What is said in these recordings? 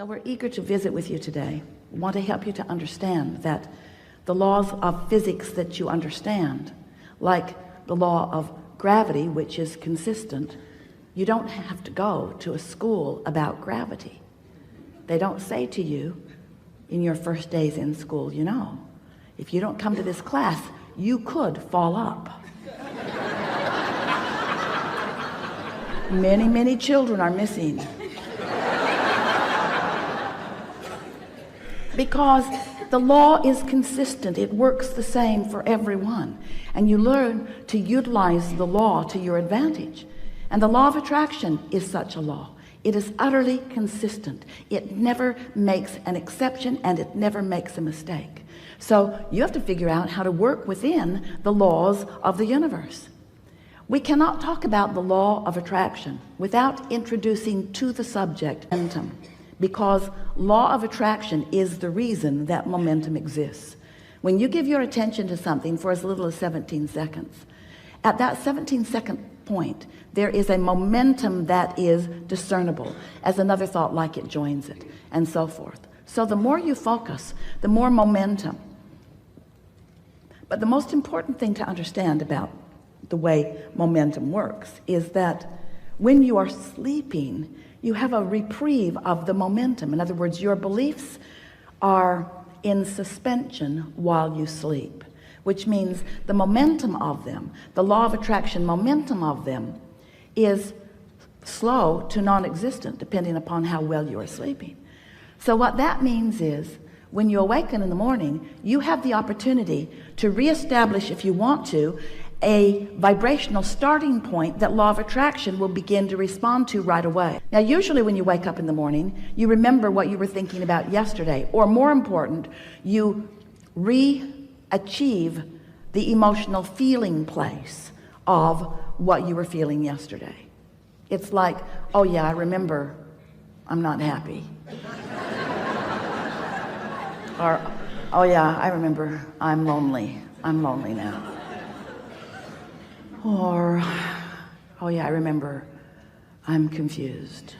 So we're eager to visit with you today. We want to help you to understand that the laws of physics that you understand, like the law of gravity, which is consistent, you don't have to go to a school about gravity. They don't say to you in your first days in school, you know, if you don't come to this class, you could fall up. Many children are missing because the law is consistent. It works the same for everyone, and you learn to utilize the law to your advantage. And the law of attraction is such a law. It is utterly consistent. It never makes an exception, and it never makes a mistake. So you have to figure out how to work within the laws of the universe. We cannot talk about the law of attraction without introducing to the subject momentum, because law of attraction is the reason that momentum exists. When you give your attention to something for as little as 17 seconds, at that 17-second point, there is a momentum that is discernible as another thought like it joins it, and so forth. So the more you focus, the more momentum. But the most important thing to understand about the way momentum works is that when you are sleeping, you have a reprieve of the momentum. In other words, your beliefs are in suspension while you sleep, which means the momentum of them, the law of attraction momentum of them, is slow to non-existent depending upon how well you are sleeping. So what that means is when you awaken in the morning, you have the opportunity to reestablish, if you want to, a vibrational starting point that law of attraction will begin to respond to right away. Now, usually when you wake up in the morning, you remember what you were thinking about yesterday, or more important, you achieve the emotional feeling place of what you were feeling yesterday. It's like, oh yeah, I remember I'm not happy. Or, oh yeah, I remember I'm lonely now. Or, oh yeah, I remember I'm confused.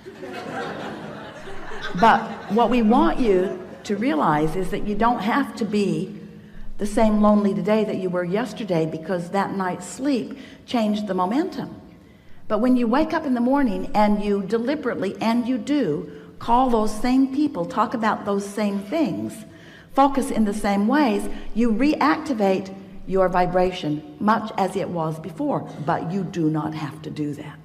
But what we want you to realize is that you don't have to be the same lonely today that you were yesterday, because that night's sleep changed the momentum. But when you wake up in the morning and you deliberately, and you do, call those same people, talk about those same things, focus in the same ways, you reactivate your vibration much as it was before. But you do not have to do that.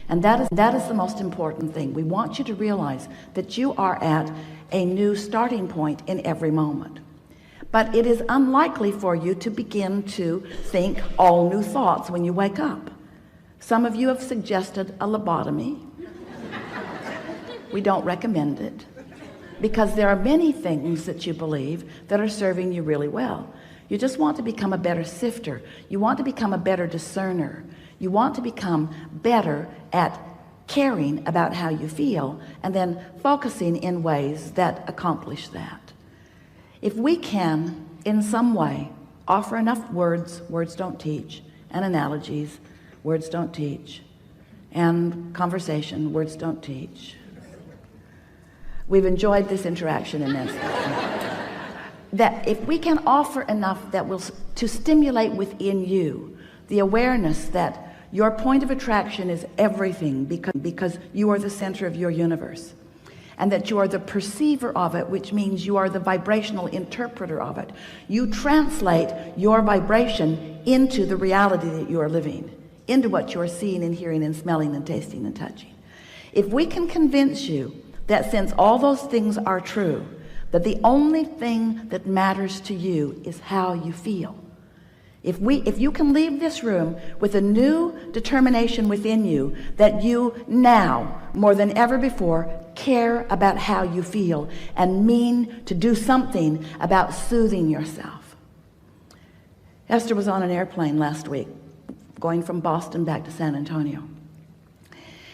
And that is the most important thing. We want you to realize that you are at a new starting point in every moment. But it is unlikely for you to begin to think all new thoughts when you wake up. Some of you have suggested a lobotomy. We don't recommend it, because there are many things that you believe that are serving you really well. You just want to become a better sifter. You want to become a better discerner. You want to become better at caring about how you feel and then focusing in ways that accomplish that. If we can, in some way, offer enough words don't teach, and analogies, words don't teach, and conversation, words don't teach. We've enjoyed this interaction in this. That if we can offer enough that will to stimulate within you the awareness that your point of attraction is everything, because you are the center of your universe, and that you are the perceiver of it, which means you are the vibrational interpreter of it. You translate your vibration into the reality that you are living, into what you are seeing and hearing and smelling and tasting and touching. If we can convince you that since all those things are true, that the only thing that matters to you is how you feel. If you can leave this room with a new determination within you that you now, more than ever before, care about how you feel and mean to do something about soothing yourself. Esther was on an airplane last week going from Boston back to San Antonio,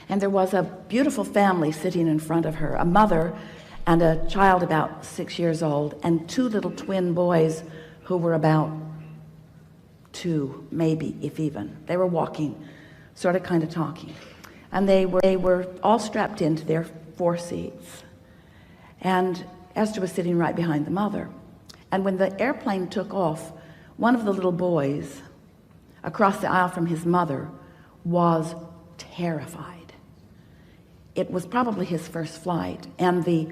and there was a beautiful family sitting in front of her, a mother and a child about 6 years old, and two little twin boys who were about 2, maybe, if even. They were walking, sort of kind of talking, and they were all strapped into their 4 seats. And Esther was sitting right behind the mother. And when the airplane took off, one of the little boys across the aisle from his mother was terrified. It was probably his first flight, and the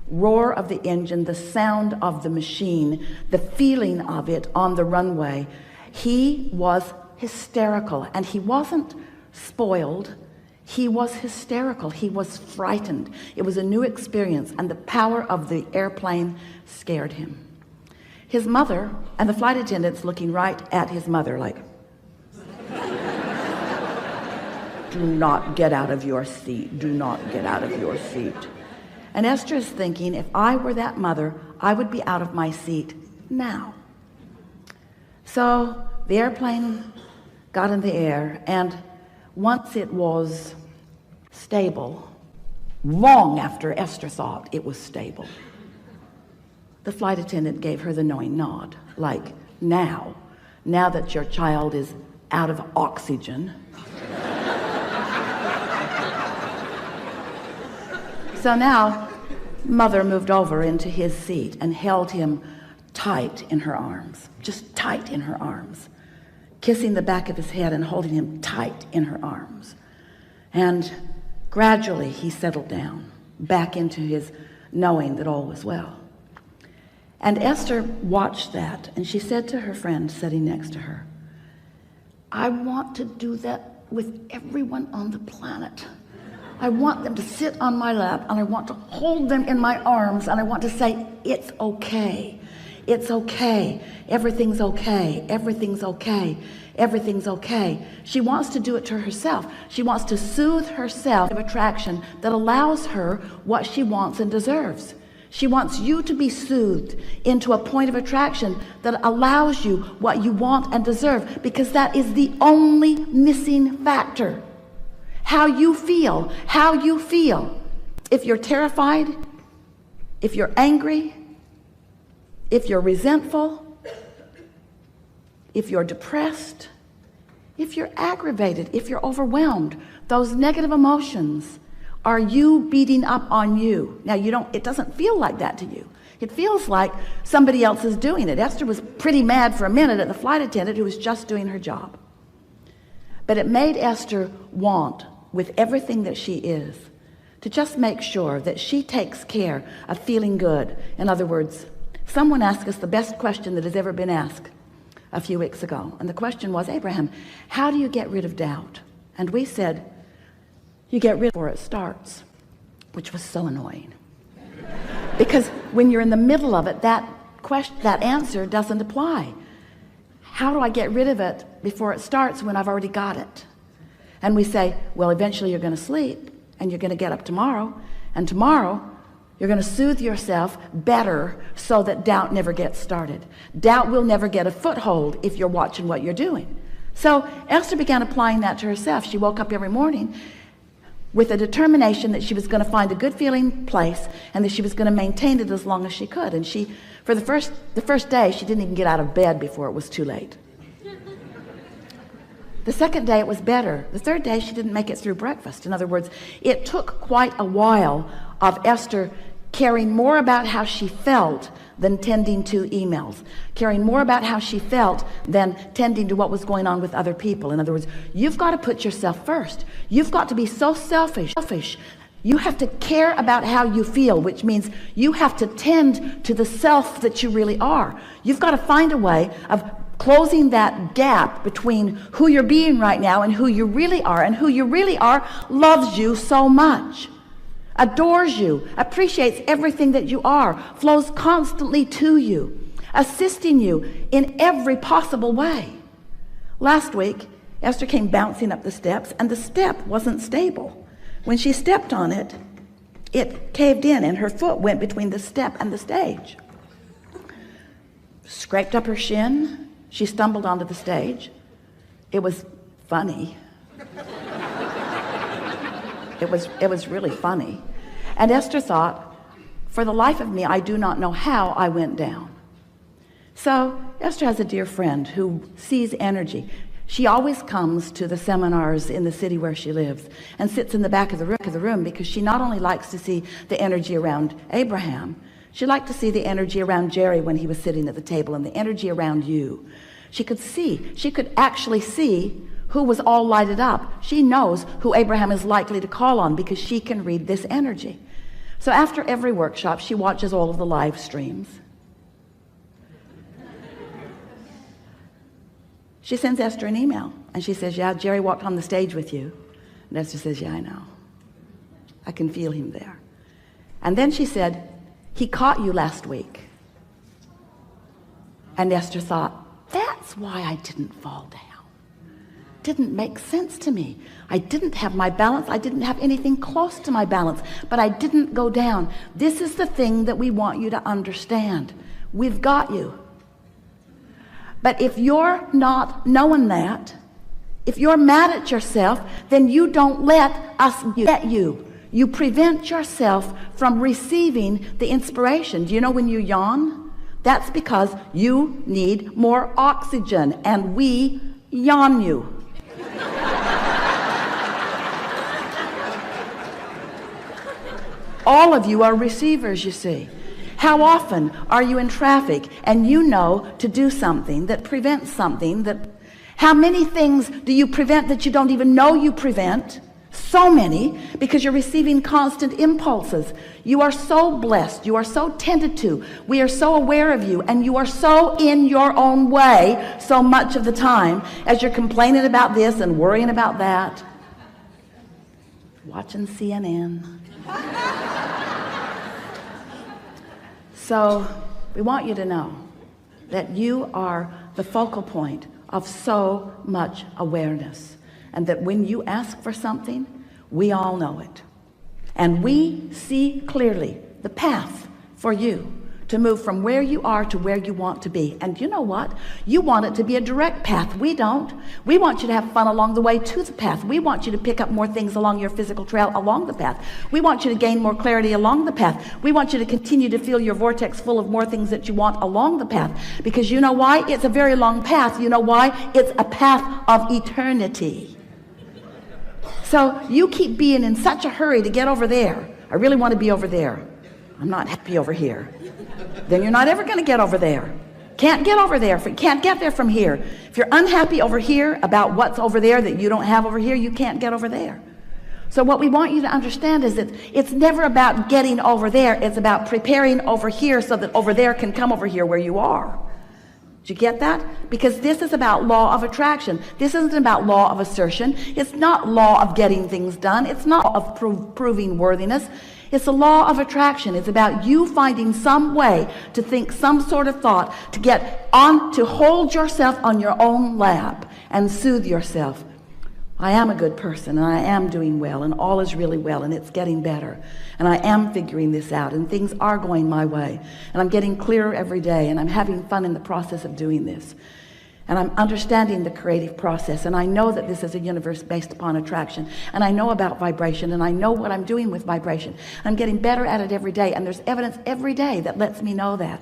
roar of the engine, the sound of the machine, the feeling of it on the runway, he was hysterical. And he wasn't spoiled, he was hysterical. He was frightened. It was a new experience, and the power of the airplane scared him. His mother and the flight attendants looking right at his mother like, do not get out of your seat, do not get out of your seat. And Esther is thinking, if I were that mother, I would be out of my seat now. So the airplane got in the air, and once it was stable, long after Esther thought it was stable, the flight attendant gave her the knowing nod, like, now that your child is out of oxygen. So now, mother moved over into his seat and held him tight in her arms, just tight in her arms, kissing the back of his head and holding him tight in her arms. And gradually he settled down back into his knowing that all was well. And Esther watched that, and she said to her friend sitting next to her, I want to do that with everyone on the planet. I want them to sit on my lap, and I want to hold them in my arms, and I want to say, it's okay. It's okay. Everything's okay. Everything's okay. Everything's okay. She wants to do it to herself. She wants to soothe herself of attraction that allows her what she wants and deserves. She wants you to be soothed into a point of attraction that allows you what you want and deserve, because that is the only missing factor. How you feel, how you feel. If you're terrified, if you're angry, if you're resentful, if you're depressed, if you're aggravated, if you're overwhelmed, those negative emotions are you beating up on you. Now it doesn't feel like that to you. It feels like somebody else is doing it. Esther was pretty mad for a minute at the flight attendant who was just doing her job. But it made Esther want, with everything that she is, to just make sure that she takes care of feeling good. In other words, someone asked us the best question that has ever been asked a few weeks ago. And the question was, Abraham, how do you get rid of doubt? And we said, you get rid before it starts, which was so annoying. Because when you're in the middle of it, that answer doesn't apply. How do I get rid of it before it starts when I've already got it? And we say, well, eventually you're going to sleep, and you're going to get up tomorrow, and tomorrow you're going to soothe yourself better so that doubt never gets started. Doubt will never get a foothold if you're watching what you're doing. So Esther began applying that to herself. She woke up every morning with a determination that she was going to find a good feeling place, and that she was going to maintain it as long as she could. And she, for the first day, she didn't even get out of bed before it was too late. The second day it was better. The third day she didn't make it through breakfast. In other words, it took quite a while of Esther caring more about how she felt than tending to emails, caring more about how she felt than tending to what was going on with other people. In other words, you've got to put yourself first. You've got to be so selfish. You have to care about how you feel, which means you have to tend to the self that you really are. You've got to find a way of closing that gap between who you're being right now and who you really are. And who you really are loves you so much, adores you, appreciates everything that you are, flows constantly to you, assisting you in every possible way. Last week, Esther came bouncing up the steps, and the step wasn't stable. When she stepped on it, it caved in, and her foot went between the step and the stage. Scraped up her shin. She stumbled onto the stage. It was funny. It was really funny. And Esther thought, for the life of me, I do not know how I went down. So Esther has a dear friend who sees energy. She always comes to the seminars in the city where she lives and sits in the back of the room because she not only likes to see the energy around Abraham, she liked to see the energy around Jerry when he was sitting at the table, and the energy around you. She could actually see who was all lighted up. She knows who Abraham is likely to call on because she can read this energy. So after every workshop, she watches all of the live streams. She sends Esther an email and she says, yeah, Jerry walked on the stage with you. And Esther says, yeah, I know. I can feel him there. And then she said, he caught you last week. And Esther thought, that's why I didn't fall down. Didn't make sense to me. I didn't have my balance. I didn't have anything close to my balance, but I didn't go down. This is the thing that we want you to understand. We've got you. But if you're not knowing that, if you're mad at yourself, then you don't let us get you. You prevent yourself from receiving the inspiration. Do you know when you yawn? That's because you need more oxygen, and we yawn you. All of you are receivers, you see. How often are you in traffic and you know to do something that prevents something that... How many things do you prevent that you don't even know you prevent? So many, because you're receiving constant impulses. You are so blessed. You are so tended to. We are so aware of you, and you are so in your own way so much of the time as you're complaining about this and worrying about that. Watching CNN. So we want you to know that you are the focal point of so much awareness, and that when you ask for something, we all know it, and we see clearly the path for you to move from where you are to where you want to be. And you know what? You want it to be a direct path. We don't. We want you to have fun along the way to the path. We want you to pick up more things along your physical trail along the path. We want you to gain more clarity along the path. We want you to continue to feel your vortex full of more things that you want along the path. Because you know why? It's a very long path. You know why? It's a path of eternity. So you keep being in such a hurry to get over there. I really want to be over there. I'm not happy over here. Then you're not ever going to get over there. Can't get over there. Can't get there from here. If you're unhappy over here about what's over there that you don't have over here, you can't get over there. So what we want you to understand is that it's never about getting over there. It's about preparing over here so that over there can come over here where you are. Did you get that? Because this is about law of attraction. This isn't about law of assertion. It's not law of getting things done. It's not of proving worthiness. It's a law of attraction. It's about you finding some way to think some sort of thought, to get on, to hold yourself on your own lap and soothe yourself. I am a good person, and I am doing well, and all is really well, and it's getting better, and I am figuring this out, and things are going my way, and I'm getting clearer every day, and I'm having fun in the process of doing this, and I'm understanding the creative process, and I know that this is a universe based upon attraction, and I know about vibration, and I know what I'm doing with vibration. I'm getting better at it every day, and there's evidence every day that lets me know that.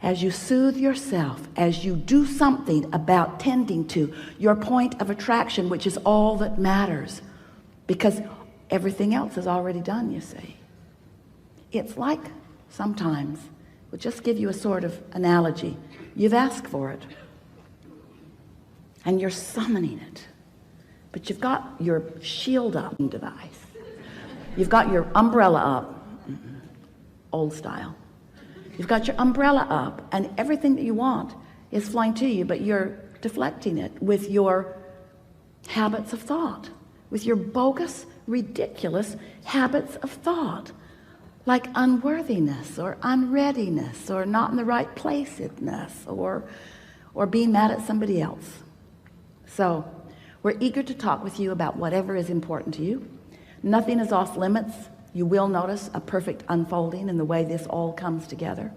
As you soothe yourself, as you do something about tending to your point of attraction, which is all that matters, because everything else is already done, you see. It's like sometimes, we'll just give you a sort of analogy. You've asked for it, and you're summoning it, but you've got your shield up device. You've got your umbrella up, old style. You've got your umbrella up, and everything that you want is flying to you, but you're deflecting it with your habits of thought, with your bogus, ridiculous habits of thought, like unworthiness or unreadiness or not in the right placeness or being mad at somebody else. So we're eager to talk with you about whatever is important to you. Nothing is off limits. You will notice a perfect unfolding in the way this all comes together.